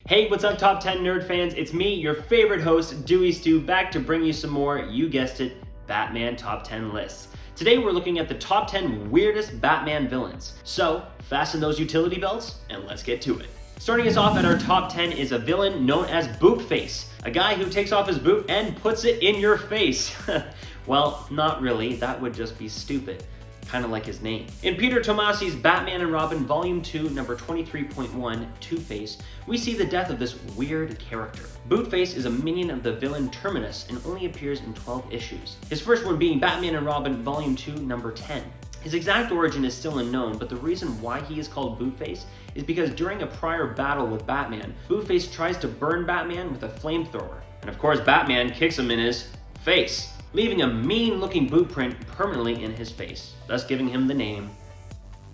Hey, what's up, Top 10 Nerd fans? It's me, your favorite host, Dewey Stew, back to bring you some more, you guessed it, Batman Top 10 lists. Today we're looking at the top 10 weirdest Batman villains. So, fasten those utility belts, and let's get to it. Starting us off at our top 10 is a villain known as Bootface, a guy who takes off his boot and puts it in your face. Well, not really, that would just be stupid. Kind of like his name. In Peter Tomasi's Batman and Robin Volume 2, number 23.1, Two-Face, we see the death of this weird character. Bootface is a minion of the villain Terminus and only appears in 12 issues. His first one being Batman and Robin Volume 2, number 10. His exact origin is still unknown, but the reason why he is called Bootface is because during a prior battle with Batman, Bootface tries to burn Batman with a flamethrower. And of course, Batman kicks him in his face, leaving a mean-looking boot print permanently in his face, thus giving him the name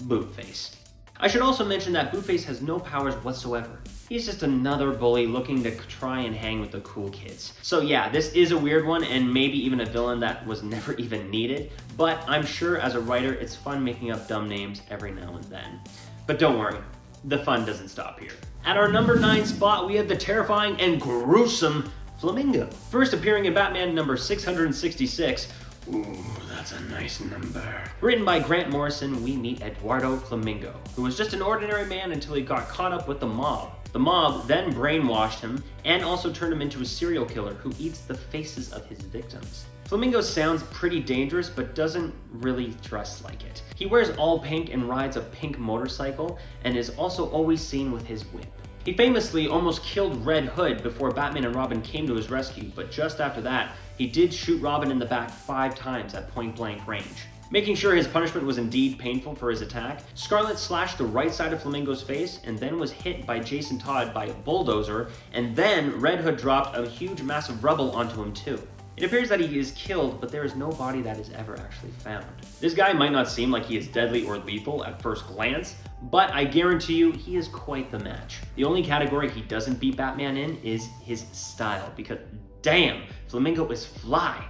Bootface. I should also mention that Bootface has no powers whatsoever. He's just another bully looking to try and hang with the cool kids. So yeah, this is a weird one and maybe even a villain that was never even needed, but I'm sure as a writer it's fun making up dumb names every now and then. But don't worry, the fun doesn't stop here. At our number 9 spot, we have the terrifying and gruesome Flamingo. First appearing in Batman number 666, ooh, that's a nice number. Written by Grant Morrison, we meet Eduardo Flamingo, who was just an ordinary man until he got caught up with the mob. The mob then brainwashed him and also turned him into a serial killer who eats the faces of his victims. Flamingo sounds pretty dangerous, but doesn't really dress like it. He wears all pink and rides a pink motorcycle and is also always seen with his whip. He famously almost killed Red Hood before Batman and Robin came to his rescue, but just after that, he did shoot Robin in the back 5 times at point-blank range. Making sure his punishment was indeed painful for his attack, Scarlet slashed the right side of Flamingo's face and then was hit by Jason Todd by a bulldozer, and then Red Hood dropped a huge mass of rubble onto him too. It appears that he is killed, but there is no body that is ever actually found. This guy might not seem like he is deadly or lethal at first glance, but I guarantee you he is quite the match. The only category he doesn't beat Batman in is his style, because damn, Flamingo is fly.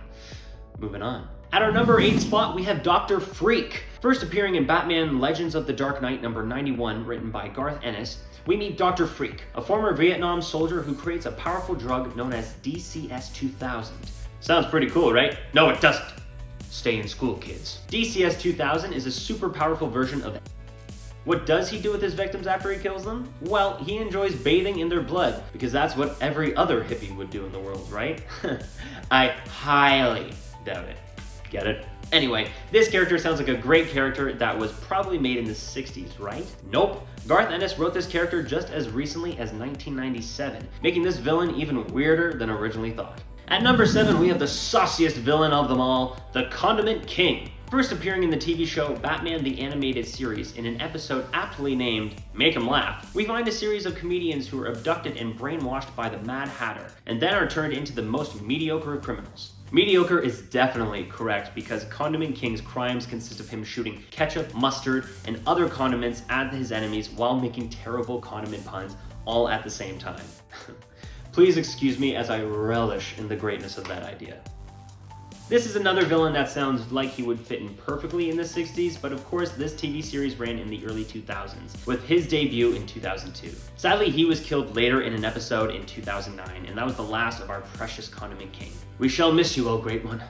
Moving on. At our number 8 spot, we have Dr. Freak. First appearing in Batman Legends of the Dark Knight number 91, written by Garth Ennis, we meet Dr. Freak, a former Vietnam soldier who creates a powerful drug known as dcs-2000. Sounds pretty cool, right? No, it doesn't. Stay in school, kids. dcs-2000 is a super powerful version of... What does he do with his victims after he kills them? Well, he enjoys bathing in their blood, because that's what every other hippie would do in the world, right? I highly doubt it. Get it? Anyway, this character sounds like a great character that was probably made in the 60s, right? Nope. Garth Ennis wrote this character just as recently as 1997, making this villain even weirder than originally thought. At number 7, we have the sauciest villain of them all, the Condiment King. First appearing in the TV show Batman the Animated Series in an episode aptly named Make 'em Laugh, we find a series of comedians who are abducted and brainwashed by the Mad Hatter, and then are turned into the most mediocre of criminals. Mediocre is definitely correct because Condiment King's crimes consist of him shooting ketchup, mustard, and other condiments at his enemies while making terrible condiment puns all at the same time. Please excuse me as I relish in the greatness of that idea. This is another villain that sounds like he would fit in perfectly in the 60s, but of course this TV series ran in the early 2000s, with his debut in 2002. Sadly, he was killed later in an episode in 2009, and that was the last of our precious Condiment King. We shall miss you, O Great One.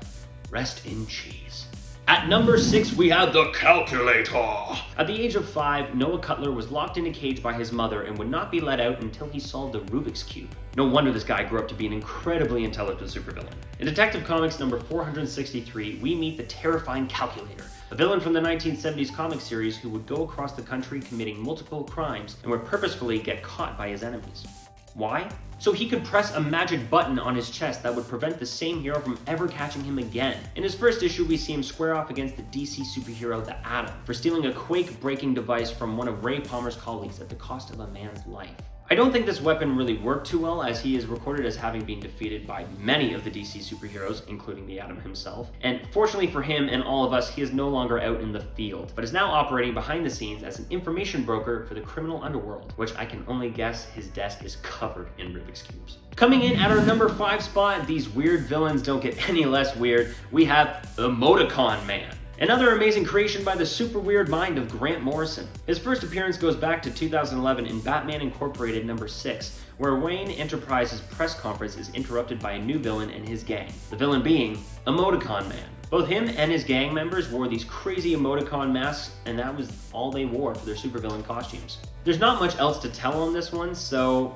Rest in cheese. At number 6, we have the Calculator. At the age of 5, Noah Cutler was locked in a cage by his mother and would not be let out until he solved the Rubik's Cube. No wonder this guy grew up to be an incredibly intelligent supervillain. In Detective Comics number 463, we meet the terrifying Calculator, a villain from the 1970s comic series who would go across the country committing multiple crimes and would purposefully get caught by his enemies. Why? So he could press a magic button on his chest that would prevent the same hero from ever catching him again. In his first issue, we see him square off against the DC superhero The Atom for stealing a quake-breaking device from one of Ray Palmer's colleagues at the cost of a man's life. I don't think this weapon really worked too well, as he is recorded as having been defeated by many of the DC superheroes, including the Atom himself. And fortunately for him and all of us, he is no longer out in the field, but is now operating behind the scenes as an information broker for the criminal underworld, which I can only guess his desk is covered in Rubik's Cubes. Coming in at our number 5 spot, these weird villains don't get any less weird, we have Emoticon Man. Another amazing creation by the super weird mind of Grant Morrison. His first appearance goes back to 2011 in Batman Incorporated number 6, where Wayne Enterprises' press conference is interrupted by a new villain and his gang. The villain being Emoticon Man. Both him and his gang members wore these crazy emoticon masks, and that was all they wore for their supervillain costumes. There's not much else to tell on this one, so,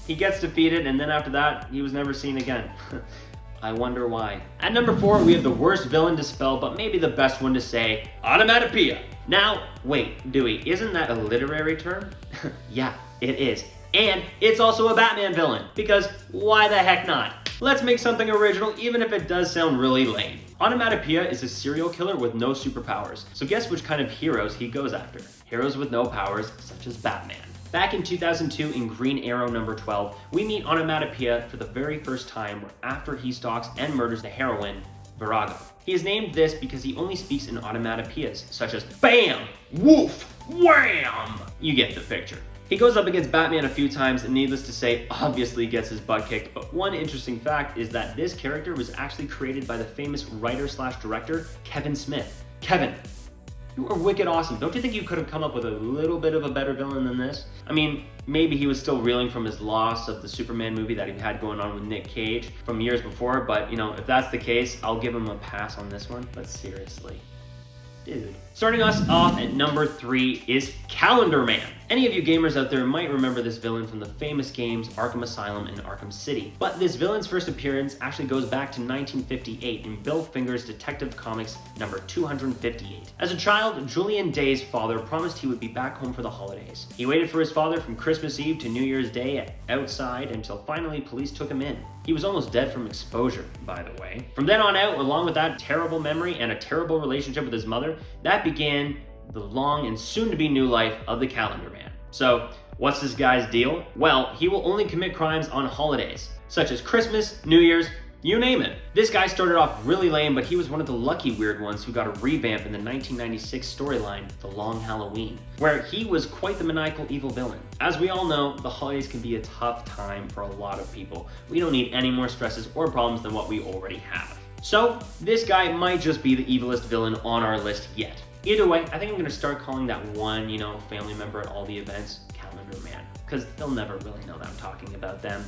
he gets defeated, and then after that, he was never seen again. I wonder why. At number 4, we have the worst villain to spell, but maybe the best one to say, Onomatopoeia. Now, wait, Dewey, isn't that a literary term? Yeah, it is. And it's also a Batman villain, because why the heck not? Let's make something original, even if it does sound really lame. Onomatopoeia is a serial killer with no superpowers, so guess which kind of heroes he goes after? Heroes with no powers, such as Batman. Back in 2002 in Green Arrow number 12, we meet Onomatopoeia for the very first time after he stalks and murders the heroine, Virago. He is named this because he only speaks in onomatopoeias, such as BAM! Woof! Wham! You get the picture. He goes up against Batman a few times and needless to say, obviously gets his butt kicked, but one interesting fact is that this character was actually created by the famous writer/director, Kevin Smith. Kevin, you are wicked awesome. Don't you think you could have come up with a little bit of a better villain than this? I mean, maybe he was still reeling from his loss of the Superman movie that he had going on with Nick Cage from years before, but if that's the case, I'll give him a pass on this one, but seriously. Dude. Starting us off at number 3 is Calendar Man. Any of you gamers out there might remember this villain from the famous games Arkham Asylum and Arkham City. But this villain's first appearance actually goes back to 1958 in Bill Finger's Detective Comics number 258. As a child, Julian Day's father promised he would be back home for the holidays. He waited for his father from Christmas Eve to New Year's Day outside until finally police took him in. He was almost dead from exposure, by the way. From then on out, along with that terrible memory and a terrible relationship with his mother, that began the long and soon-to-be new life of the Calendar Man. So, what's this guy's deal? Well, he will only commit crimes on holidays, such as Christmas, New Year's, you name it. This guy started off really lame, but he was one of the lucky weird ones who got a revamp in the 1996 storyline, The Long Halloween, where he was quite the maniacal evil villain. As we all know, the holidays can be a tough time for a lot of people. We don't need any more stresses or problems than what we already have. So, this guy might just be the evilest villain on our list yet. Either way, I think I'm gonna start calling that one, family member at all the events, Calendar Man, because they'll never really know that I'm talking about them.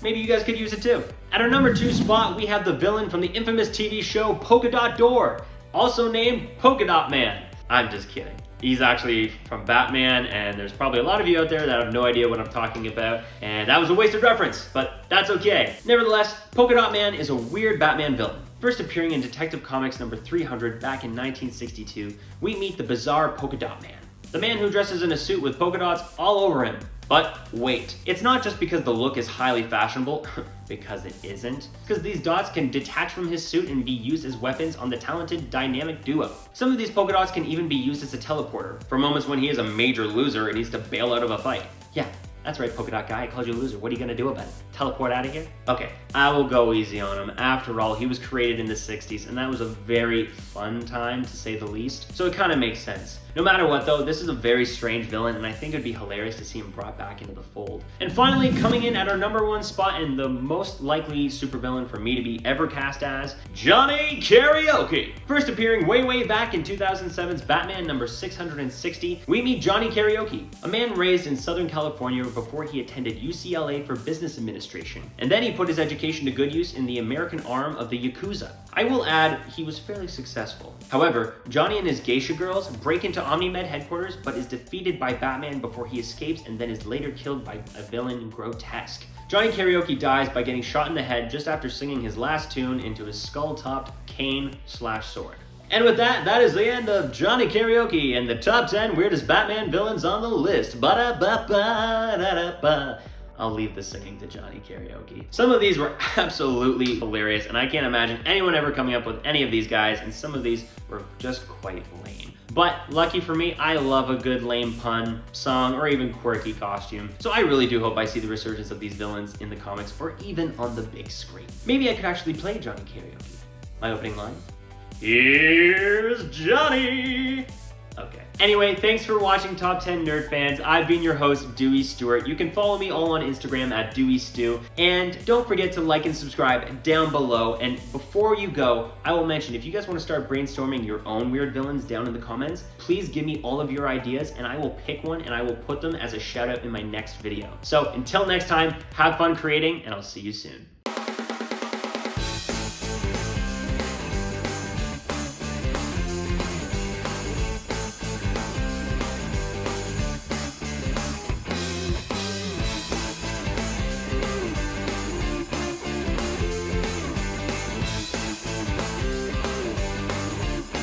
Maybe you guys could use it too. At our number 2 spot, we have the villain from the infamous TV show Polka Dot Door, also named Polka Dot Man. I'm just kidding. He's actually from Batman, and there's probably a lot of you out there that have no idea what I'm talking about, and that was a wasted reference, but that's okay. Nevertheless, Polka Dot Man is a weird Batman villain. First appearing in Detective Comics number 300 back in 1962, we meet the bizarre Polka Dot Man. The man who dresses in a suit with polka dots all over him. But wait, it's not just because the look is highly fashionable, because it isn't. Because these dots can detach from his suit and be used as weapons on the talented dynamic duo. Some of these polka dots can even be used as a teleporter, for moments when he is a major loser and needs to bail out of a fight. Yeah, that's right, polka dot guy, I called you a loser. What are you gonna do about it? Teleport out of here? Okay, I will go easy on him. After all, he was created in the 60s, and that was a very fun time, to say the least. So it kind of makes sense. No matter what though, this is a very strange villain, and I think it'd be hilarious to see him brought back into the fold. And finally, coming in at our number 1 spot and the most likely supervillain for me to be ever cast as, Johnny Karaoke. First appearing way back in 2007's Batman number 660, we meet Johnny Karaoke, a man raised in Southern California before he attended UCLA for business administration. And then he put his education to good use in the American arm of the Yakuza. I will add, he was fairly successful. However, Johnny and his geisha girls break into Omni-Med headquarters, but is defeated by Batman before he escapes and then is later killed by a villain Grotesque. Johnny Karaoke dies by getting shot in the head just after singing his last tune into his skull-topped cane/sword. And with that, that is the end of Johnny Karaoke and the top 10 weirdest Batman villains on the list. Ba-da-ba-ba-da-da-ba. I'll leave the singing to Johnny Karaoke. Some of these were absolutely hilarious, and I can't imagine anyone ever coming up with any of these guys, and some of these were just quite lame. But lucky for me, I love a good lame pun, song, or even quirky costume. So I really do hope I see the resurgence of these villains in the comics, or even on the big screen. Maybe I could actually play Johnny Karaoke. My opening line? Here's Johnny! Okay. Anyway, thanks for watching Top 10 Nerd Fans. I've been your host, Dewey Stewart. You can follow me all on Instagram at DeweyStew. And don't forget to like and subscribe down below. And before you go, I will mention, if you guys want to start brainstorming your own weird villains down in the comments, please give me all of your ideas and I will pick one and I will put them as a shout out in my next video. So until next time, have fun creating and I'll see you soon.